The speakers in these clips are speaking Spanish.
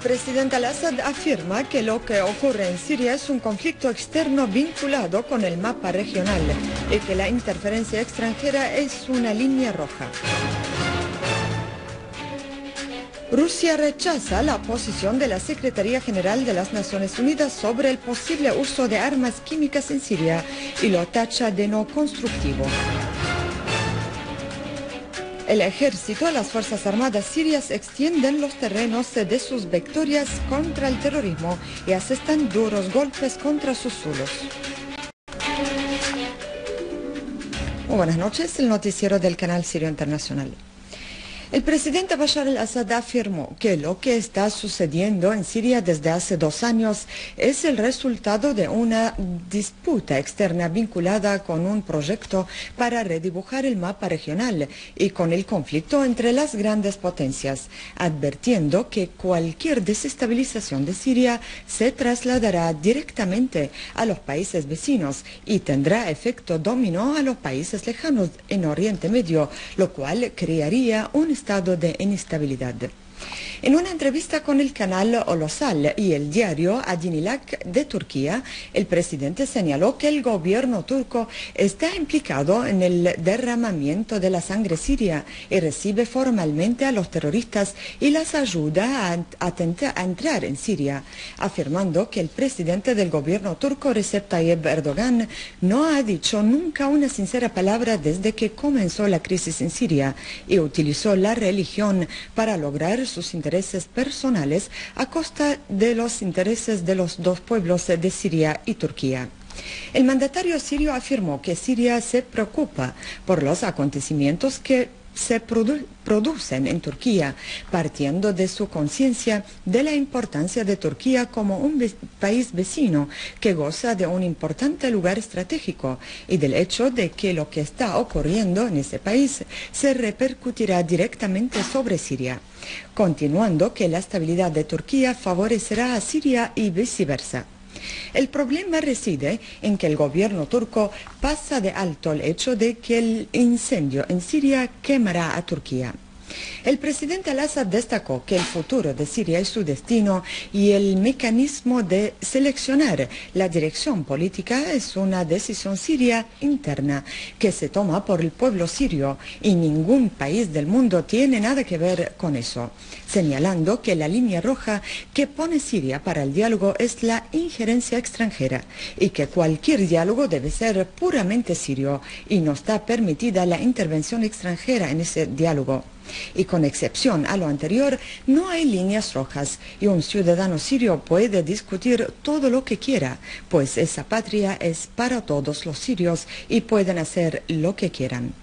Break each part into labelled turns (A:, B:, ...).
A: presidente al-Assad afirma que lo que ocurre en Siria es un conflicto externo vinculado con el mapa regional y que la interferencia extranjera es una línea roja. Rusia rechaza la posición de la Secretaría General de las Naciones Unidas sobre el posible uso de armas químicas en Siria y lo tacha de no constructivo. El ejército y las Fuerzas Armadas sirias extienden los terrenos de sus victorias contra el terrorismo y asestan duros golpes contra sus zulos. Muy buenas noches, el noticiero del canal Sirio Internacional. El presidente Bashar al-Assad afirmó que lo que está sucediendo en Siria desde hace 2 años es el resultado de una disputa externa vinculada con un proyecto para redibujar el mapa regional y con el conflicto entre las grandes potencias, advirtiendo que cualquier desestabilización de Siria se trasladará directamente a los países vecinos y tendrá efecto dominó a los países lejanos en Oriente Medio, lo cual crearía un estado de inestabilidad. En una entrevista con el canal Olosal y el diario Adinilak de Turquía, el presidente señaló que el gobierno turco está implicado en el derramamiento de la sangre siria y recibe formalmente a los terroristas y las ayuda a entrar en Siria, afirmando que el presidente del gobierno turco, Recep Tayyip Erdogan, no ha dicho nunca una sincera palabra desde que comenzó la crisis en Siria y utilizó la religión para lograr sus intereses personales a costa de los intereses de los dos pueblos de Siria y Turquía. El mandatario sirio afirmó que Siria se preocupa por los acontecimientos que se producen en Turquía, partiendo de su conciencia de la importancia de Turquía como un país vecino que goza de un importante lugar estratégico y del hecho de que lo que está ocurriendo en ese país se repercutirá directamente sobre Siria, continuando que la estabilidad de Turquía favorecerá a Siria y viceversa. El problema reside en que el gobierno turco pasa de alto el hecho de que el incendio en Siria quemará a Turquía. El presidente al-Assad destacó que el futuro de Siria es su destino y el mecanismo de seleccionar la dirección política es una decisión siria interna que se toma por el pueblo sirio y ningún país del mundo tiene nada que ver con eso, señalando que la línea roja que pone Siria para el diálogo es la injerencia extranjera y que cualquier diálogo debe ser puramente sirio y no está permitida la intervención extranjera en ese diálogo. Y con excepción a lo anterior, no hay líneas rojas y un ciudadano sirio puede discutir todo lo que quiera, pues esa patria es para todos los sirios y pueden hacer lo que quieran.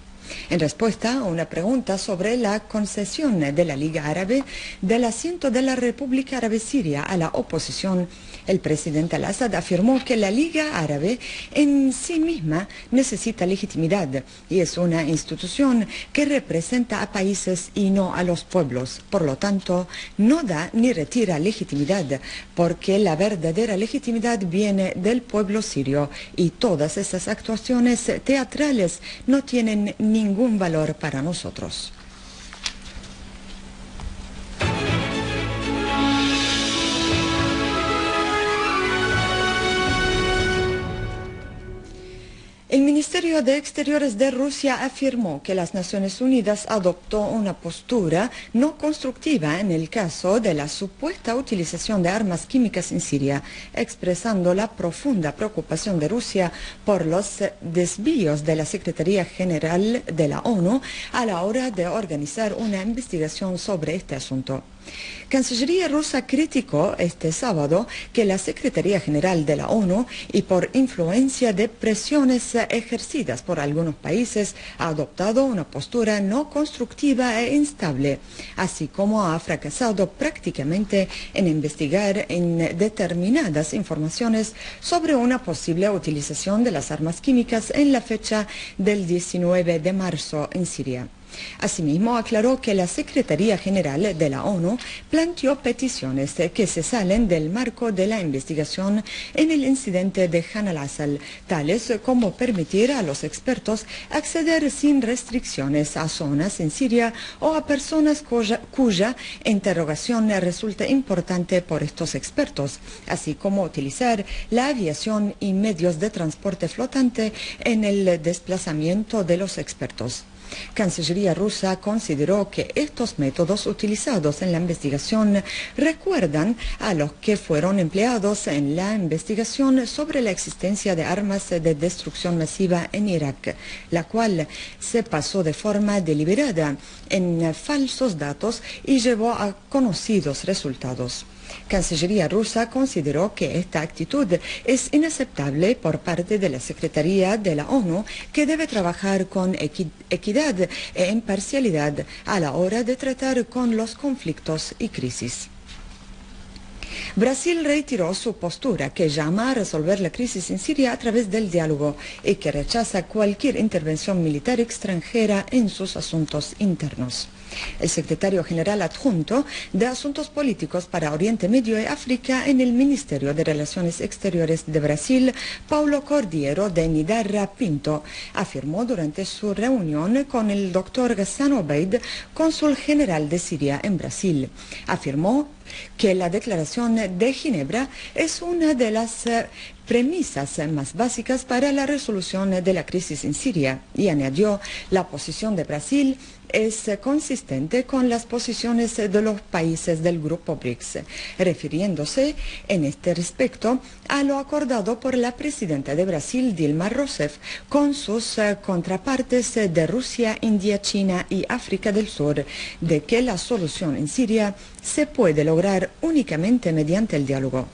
A: En respuesta a una pregunta sobre la concesión de la Liga Árabe del asiento de la República Árabe Siria a la oposición, el presidente al-Assad afirmó que la Liga Árabe en sí misma necesita legitimidad y es una institución que representa a países y no a los pueblos. Por lo tanto, no da ni retira legitimidad, porque la verdadera legitimidad viene del pueblo sirio y todas esas actuaciones teatrales no tienen ningún valor para nosotros. El Ministerio de Exteriores de Rusia afirmó que las Naciones Unidas adoptó una postura no constructiva en el caso de la supuesta utilización de armas químicas en Siria, expresando la profunda preocupación de Rusia por los desvíos de la Secretaría General de la ONU a la hora de organizar una investigación sobre este asunto. Cancillería rusa criticó este sábado que la Secretaría General de la ONU, y por influencia de presiones ejercidas por algunos países, ha adoptado una postura no constructiva e instable, así como ha fracasado prácticamente en investigar en determinadas informaciones sobre una posible utilización de las armas químicas en la fecha del 19 de marzo en Siria. Asimismo, aclaró que la Secretaría General de la ONU planteó peticiones que se salen del marco de la investigación en el incidente de Han al-Assal, tales como permitir a los expertos acceder sin restricciones a zonas en Siria o a personas cuya interrogación resulta importante por estos expertos, así como utilizar la aviación y medios de transporte flotante en el desplazamiento de los expertos. Cancillería rusa consideró que estos métodos utilizados en la investigación recuerdan a los que fueron empleados en la investigación sobre la existencia de armas de destrucción masiva en Irak, la cual se pasó de forma deliberada en falsos datos y llevó a conocidos resultados. Cancillería rusa consideró que esta actitud es inaceptable por parte de la Secretaría de la ONU, que debe trabajar con equidad e imparcialidad a la hora de tratar con los conflictos y crisis. Brasil reiteró su postura, que llama a resolver la crisis en Siria a través del diálogo y que rechaza cualquier intervención militar extranjera en sus asuntos internos. El secretario general adjunto de Asuntos Políticos para Oriente Medio y África en el Ministerio de Relaciones Exteriores de Brasil, Paulo Cordeiro de Nidarra Pinto, afirmó durante su reunión con el doctor Ghassan Obeid, cónsul general de Siria en Brasil. Afirmó que la Declaración de Ginebra es una de las premisas más básicas para la resolución de la crisis en Siria, y añadió: la posición de Brasil es consistente con las posiciones de los países del Grupo BRICS, refiriéndose en este respecto a lo acordado por la presidenta de Brasil, Dilma Rousseff, con sus contrapartes de Rusia, India, China y África del Sur, de que la solución en Siria se puede lograr únicamente mediante el diálogo.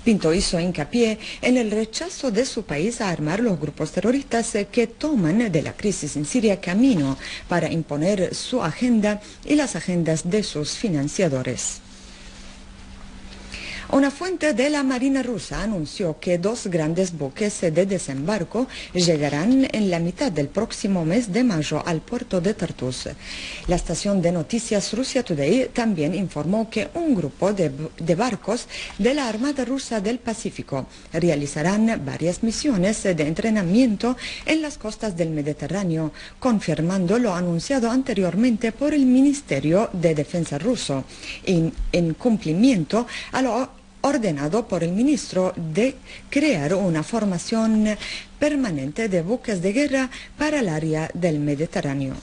A: Pinto hizo hincapié en el rechazo de su país a armar los grupos terroristas que toman de la crisis en Siria camino para imponer su agenda y las agendas de sus financiadores. Una fuente de la Marina rusa anunció que 2 grandes buques de desembarco llegarán en la mitad del próximo mes de mayo al puerto de Tartus. La estación de noticias Russia Today también informó que un grupo de barcos de la Armada Rusa del Pacífico realizarán varias misiones de entrenamiento en las costas del Mediterráneo, confirmando lo anunciado anteriormente por el Ministerio de Defensa ruso, en cumplimiento a lo ordenado por el ministro de crear una formación permanente de buques de guerra para el área del Mediterráneo.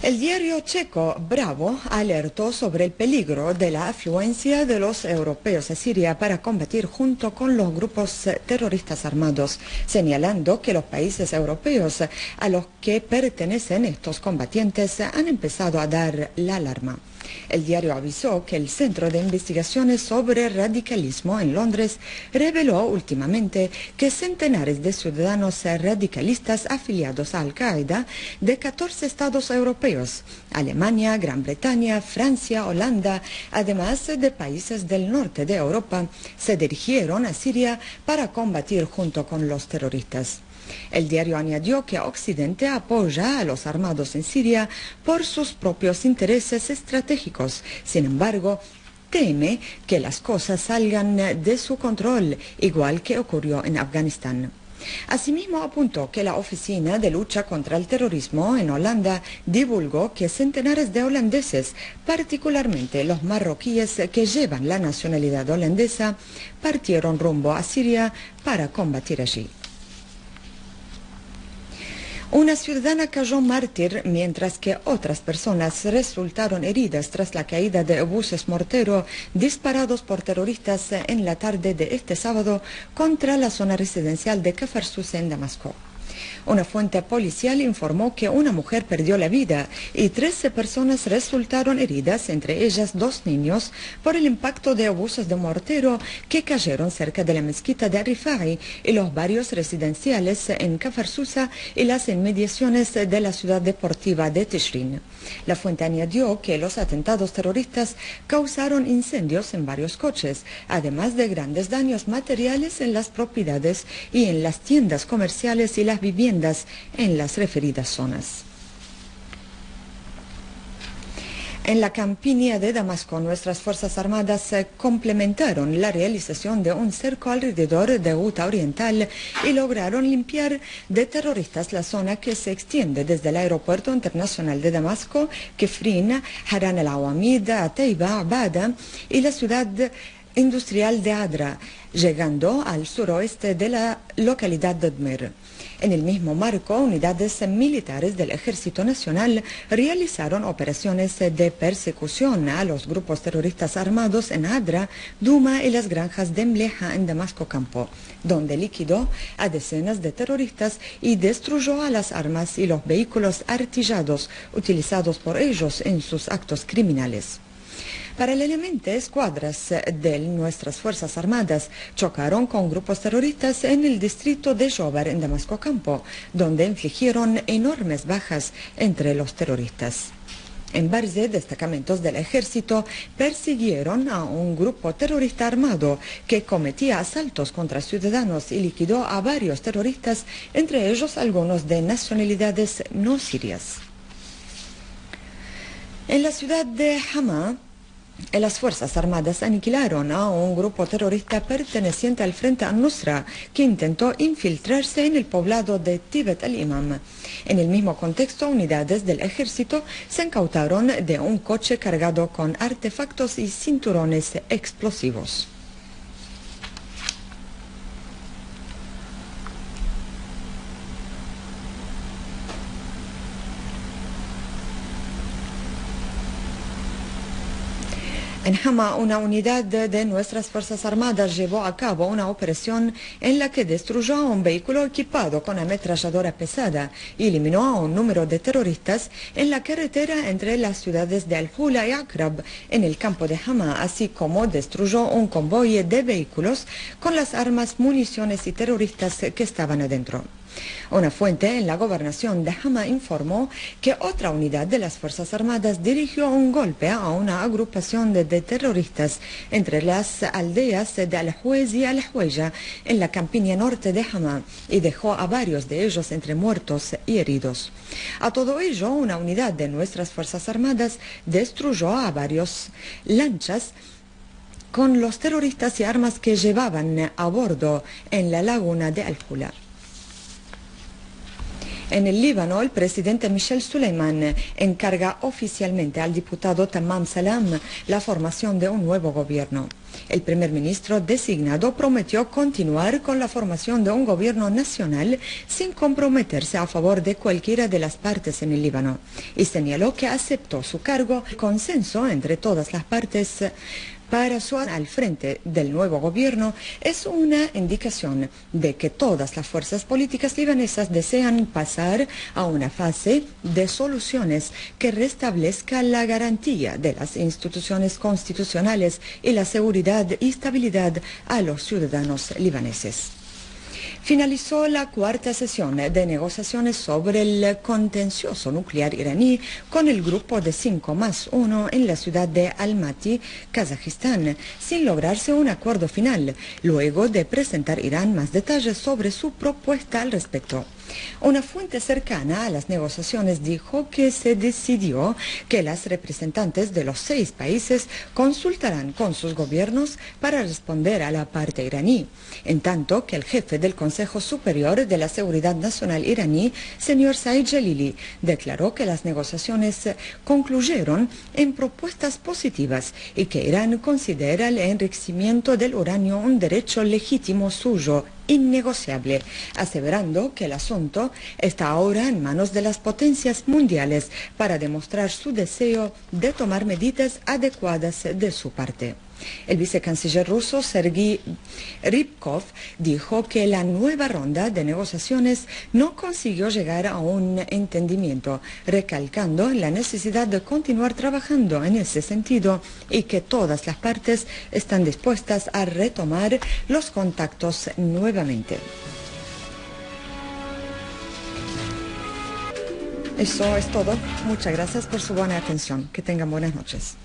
A: El diario checo Bravo alertó sobre el peligro de la afluencia de los europeos a Siria para combatir junto con los grupos terroristas armados, señalando que los países europeos a los que pertenecen estos combatientes han empezado a dar la alarma. El diario avisó que el Centro de Investigaciones sobre Radicalismo en Londres reveló últimamente que centenares de ciudadanos radicalistas afiliados a Al-Qaeda de 14 estados europeos, Alemania, Gran Bretaña, Francia, Holanda, además de países del norte de Europa, se dirigieron a Siria para combatir junto con los terroristas. El diario añadió que Occidente apoya a los armados en Siria por sus propios intereses estratégicos. Sin embargo, teme que las cosas salgan de su control, igual que ocurrió en Afganistán. Asimismo, apuntó que la Oficina de Lucha contra el Terrorismo en Holanda divulgó que centenares de holandeses, particularmente los marroquíes que llevan la nacionalidad holandesa, partieron rumbo a Siria para combatir allí. Una ciudadana cayó mártir mientras que otras personas resultaron heridas tras la caída de obuses mortero disparados por terroristas en la tarde de este sábado contra la zona residencial de Kafar Sousa en Damasco. Una fuente policial informó que una mujer perdió la vida y 13 personas resultaron heridas, entre ellas 2 niños, por el impacto de obuses de mortero que cayeron cerca de la mezquita de Rifai y los barrios residenciales en Kafar Sousa y las inmediaciones de la ciudad deportiva de Tishrin. La fuente añadió que los atentados terroristas causaron incendios en varios coches, además de grandes daños materiales en las propiedades y en las tiendas comerciales y las viviendas viviendas en las referidas zonas. En la campiña de Damasco, nuestras Fuerzas Armadas complementaron la realización de un cerco alrededor de Ghouta Oriental y lograron limpiar de terroristas la zona que se extiende desde el Aeropuerto Internacional de Damasco, Kefrin, Haran al-Awamid, Ateiba, Abada y la ciudad industrial de Adra, llegando al suroeste de la localidad de Dmer. En el mismo marco, unidades militares del Ejército Nacional realizaron operaciones de persecución a los grupos terroristas armados en Adra, Duma y las granjas de Mleja en Damasco Campo, donde liquidó a decenas de terroristas y destruyó a las armas y los vehículos artillados utilizados por ellos en sus actos criminales. Paralelamente, escuadras de nuestras Fuerzas Armadas chocaron con grupos terroristas en el distrito de Jobar, en Damasco Campo, donde infligieron enormes bajas entre los terroristas. En Barze, destacamentos del ejército persiguieron a un grupo terrorista armado que cometía asaltos contra ciudadanos y liquidó a varios terroristas, entre ellos algunos de nacionalidades no sirias. En la ciudad de Hama, las Fuerzas Armadas aniquilaron a un grupo terrorista perteneciente al Frente al-Nusra que intentó infiltrarse en el poblado de Tibet al-Imam. En el mismo contexto, unidades del ejército se incautaron de un coche cargado con artefactos y cinturones explosivos. En Hama, una unidad de nuestras Fuerzas Armadas llevó a cabo una operación en la que destruyó a un vehículo equipado con ametralladora pesada y eliminó a un número de terroristas en la carretera entre las ciudades de Al-Hula y Akrab, en el campo de Hama, así como destruyó un convoy de vehículos con las armas, municiones y terroristas que estaban adentro. Una fuente en la gobernación de Hama informó que otra unidad de las Fuerzas Armadas dirigió un golpe a una agrupación de terroristas entre las aldeas de Al-Huez y Al-Hueya en la campiña norte de Hama y dejó a varios de ellos entre muertos y heridos. A todo ello, una unidad de nuestras Fuerzas Armadas destruyó a varios lanchas con los terroristas y armas que llevaban a bordo en la laguna de Al-Hula. En el Líbano, el presidente Michel Suleiman encarga oficialmente al diputado Tamam Salam la formación de un nuevo gobierno. El primer ministro designado prometió continuar con la formación de un gobierno nacional sin comprometerse a favor de cualquiera de las partes en el Líbano y señaló que aceptó su cargo consenso entre todas las partes para su al frente del nuevo gobierno es una indicación de que todas las fuerzas políticas libanesas desean pasar a una fase de soluciones que restablezca la garantía de las instituciones constitucionales y la seguridad y estabilidad a los ciudadanos libaneses. Finalizó la cuarta sesión de negociaciones sobre el contencioso nuclear iraní con el grupo de 5+1 en la ciudad de Almaty, Kazajistán, sin lograrse un acuerdo final, luego de presentar Irán más detalles sobre su propuesta al respecto. Una fuente cercana a las negociaciones dijo que se decidió que las representantes de los 6 países consultarán con sus gobiernos para responder a la parte iraní, en tanto que el jefe del Consejo Superior de la Seguridad Nacional iraní, señor Said Jalili, declaró que las negociaciones concluyeron en propuestas positivas y que Irán considera el enriquecimiento del uranio un derecho legítimo suyo, innegociable, aseverando que el asunto está ahora en manos de las potencias mundiales para demostrar su deseo de tomar medidas adecuadas de su parte. El vicecanciller ruso Sergei Ryabkov dijo que la nueva ronda de negociaciones no consiguió llegar a un entendimiento, recalcando la necesidad de continuar trabajando en ese sentido y que todas las partes están dispuestas a retomar los contactos nuevamente. Eso es todo. Muchas gracias por su buena atención. Que tengan buenas noches.